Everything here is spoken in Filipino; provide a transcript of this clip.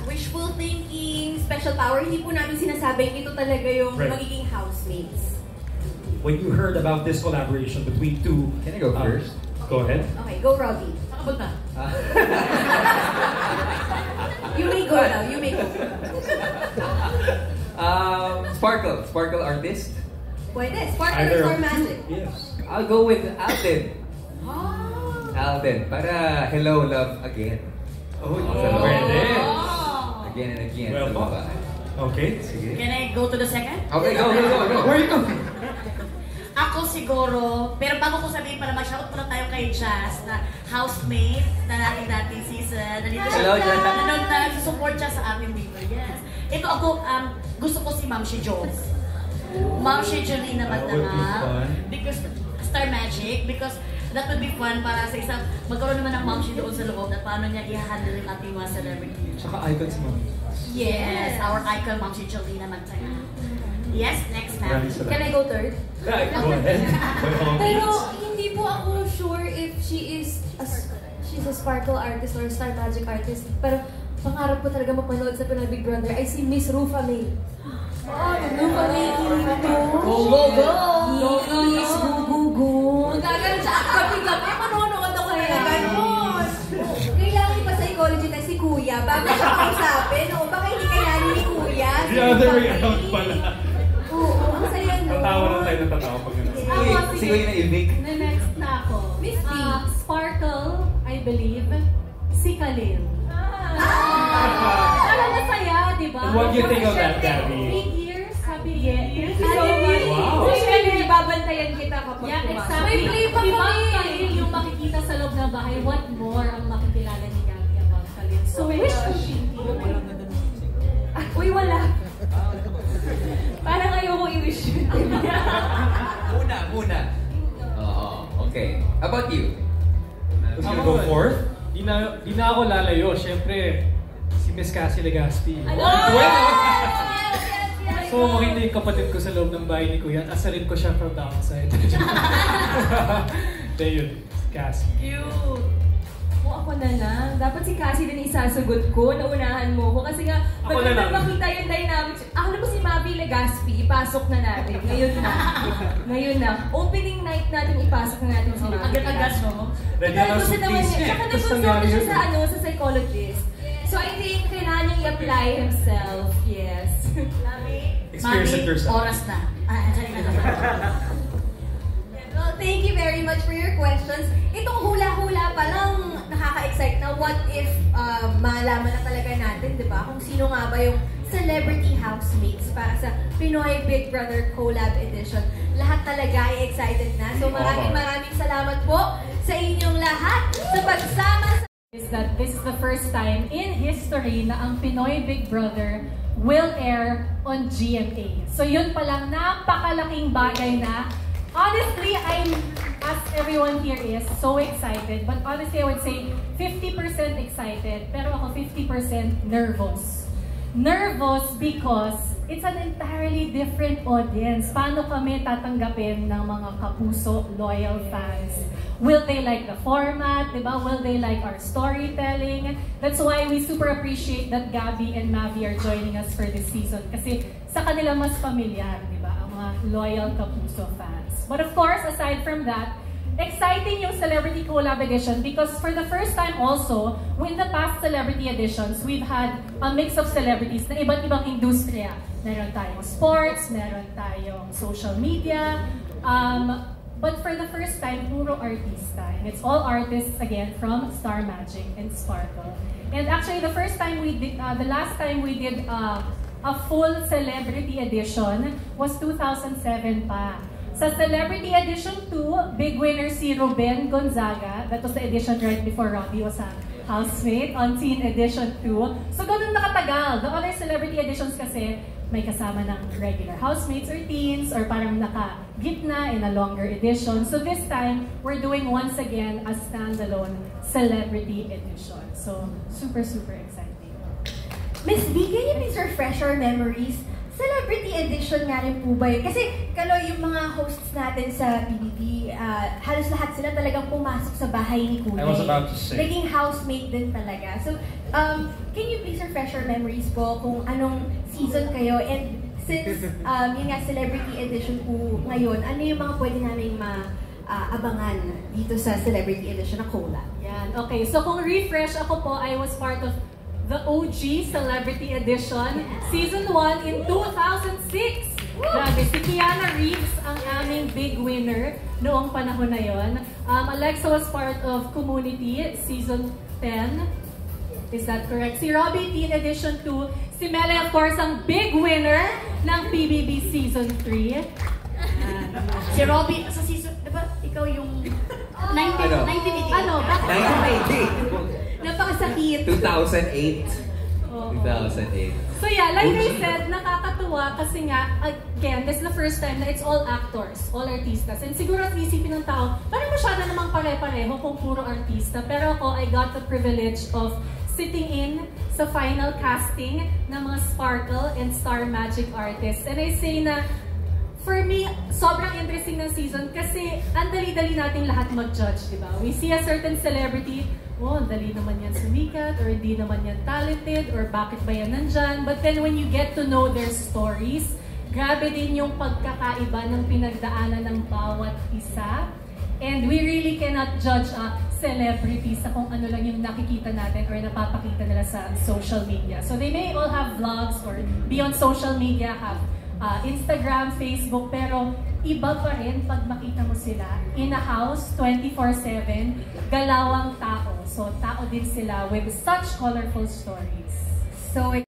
Wishful thinking, special power, hindi po namin sinasabing ito talaga yung magiging housemates. When you heard about this collaboration between two... Can I go first? Go ahead. Okay, go Robbie. Nakabot na. You may go now, you may go. Sparkle artist? Pwede, Sparkle or Star Magic? Yes. I'll go with Alden. Alden, para hello, love, again. Pwede. Again and again. Well, okay, sige. Can I go to the second? Okay, go. Where are you going? Ako siguro, pero bago ko sabihin para mag-shout muna tayo kay Jazz na housemate na dating season. Nandito Hello, siya. Jazz. Nag-support siya sa amin dito. Yes. Ito ako, gusto ko si Ma'am si Jules. Ma'am si Jolina Magdangal. Because, Star Magic. Because that would be fun para sa isang, magkaroon naman ng Ma'am si doon sa loob na paano niya i-handle yung ating mga celebrity. Tsaka icon si Mami. Yes, our icon Ma'am si Jolina Magdangal. Yes, next ma'am. Can I go third? Go ahead. Pero hindi po ako sure if she's a Sparkle artist or Star Magic artist. Pero pangarap ko talaga mapanood sa Pinoy Big Brother ay si Miss Rufa May. Rufa May Quinto. Go! Miss Gugugu. Magagalit siya gabi-gabi. Manonood ako kaya ganon. Kailangan pa psychology test si Kuya bago siya kausapin. O baka hindi kailangan ni Kuya. The other way around pala. Oo, ang saya nun. Tatawa lang tayo ng tatawa pag gano'n. Sige na i-Vic. Next na ako. Miss B. Sparkle, I believe. Si Kalin. Parang masaya, di ba? What do you think of that, Gabby? 8 years, sabi niya. Thank you so Ay, much. wow. Si Kalin, Babantayan kita kapag yeah, pumasok. exactly. May play pa Diba, kami. Kalin yung makikita sa loob ng bahay, what more ang makikilala ni Gabby about Kalin? So, wishful thinking. Uy, wala. Parang ayoko i-wish yun. Muna. Okay. How about you? Who's gonna go fourth? Di na ako lalayo. Siyempre, si Miss Cassie Legaspi. So, makita yung kapatid ko sa loob ng bahay ni Kuya at asarin ko siya from the outside. Then yun, Cassie. Cute. Ako na lang. Dapat si Cassie din isasagot ko. Naunahan mo ko. Kasi nga, Ako na lang. makita yung dynamics. Akala ko si Mavi Legaspi, ipasok na natin. Ngayon na. Opening night natin, ipasok na natin si Mavi. Agad-agad, no? Ready na Gusto naman suitcase niya. niya. Tsaka Tapos nag-consult nangyari siya yun. sa psychologist. So I think kailangan niyang i-apply himself. Yes. Experience it yourself. Oras na. Well, thank you very much for your questions. Itong hula-hula pa lang nakaka-excite na what if malaman na talaga natin, di ba? Kung sino nga ba yung celebrity housemates para sa Pinoy Big Brother Collab Edition. Lahat talaga ay excited na. So maraming salamat po sa inyong lahat sa pagsama sa... Is that this is the first time in history na ang Pinoy Big Brother will air on GMA. So yun palang napakalaking bagay na. Honestly, as everyone here is, so excited. But honestly, I would say 50% excited, pero ako 50% nervous. Nervous because it's an entirely different audience. Paano kami tatanggapin ng mga kapuso, loyal fans? Will they like the format? Diba? Will they like our storytelling? That's why we super appreciate that Gabby and Mavi are joining us for this season. Kasi sa kanila mas familiar, diba? Ang mga loyal kapuso fans. But of course, aside from that, exciting yung Celebrity Collab Edition because for the first time also, with the past Celebrity Editions, we've had a mix of celebrities na iba't ibang industriya. Meron tayong sports, meron tayong social media, but for the first time, puro artista. And it's all artists, again, from Star Magic and Sparkle. And actually, the last time we did a full Celebrity Edition was 2007 pa. Sa Celebrity Edition 2, big winner si Ruben Gonzaga. That was the edition right before Robbie was a housemate on Teen Edition 2. So ganun nakatagal. The other Celebrity Editions kasi may kasama ng regular housemates or teens or parang naka-gitna in a longer edition. So this time, we're doing once again a standalone Celebrity Edition. So super, super exciting. Miss B, can you please refresh our memories? Celebrity edition nga rin po ba yun? Kasi, Kaloy, yung mga hosts natin sa PBB, halos lahat sila talagang pumasok sa bahay ni Kulay. I was about to say. Naging housemate din talaga. So, can you please refresh your memories po kung anong season kayo? And since yun nga, Celebrity edition po ngayon, ano yung mga pwede namin abangan dito sa Celebrity edition na Cola? Yan. Okay, so kung refresh ako po, I was part of the OG Celebrity Edition, Season 1 in 2006. Grabe, si Kiana Reeves ang aming big winner noong panahon na yon. Alexa was part of Community, Season 10. Is that correct? Si Robbie, Teen Edition 2. Si Mele, of course, ang big winner ng PBB Season 3. Si Robbie, sa season, diba, ikaw yung 1988. Ano? Bakit? 1980. Napakasakit. 2008. Oo. 2008. So yeah, like I said, nakakatuwa kasi nga, again, this is the first time na it's all actors, all artistas. And siguro at isipin ng tao, parang masyado namang pare-pareho kung puro artista. Pero ako, I got the privilege of sitting in sa final casting ng mga Sparkle and Star Magic artists. And I say na, for me, sobrang interesting ng season kasi ang dali-dali nating lahat mag-judge, di ba? We see a certain celebrity, oh, dali naman yan sumikat, or hindi naman yan talented, or bakit ba yan nandyan? But then when you get to know their stories, grabe din yung pagkakaiba ng pinagdaanan ng bawat isa. And we really cannot judge a celebrity sa kung ano lang yung nakikita natin or napapakita nila sa social media. So they may all have vlogs or be on social media, have Instagram, Facebook, pero iba pa rin pag makita mo sila in a house 24/7, galawang tao. So tao din sila with such colorful stories. So,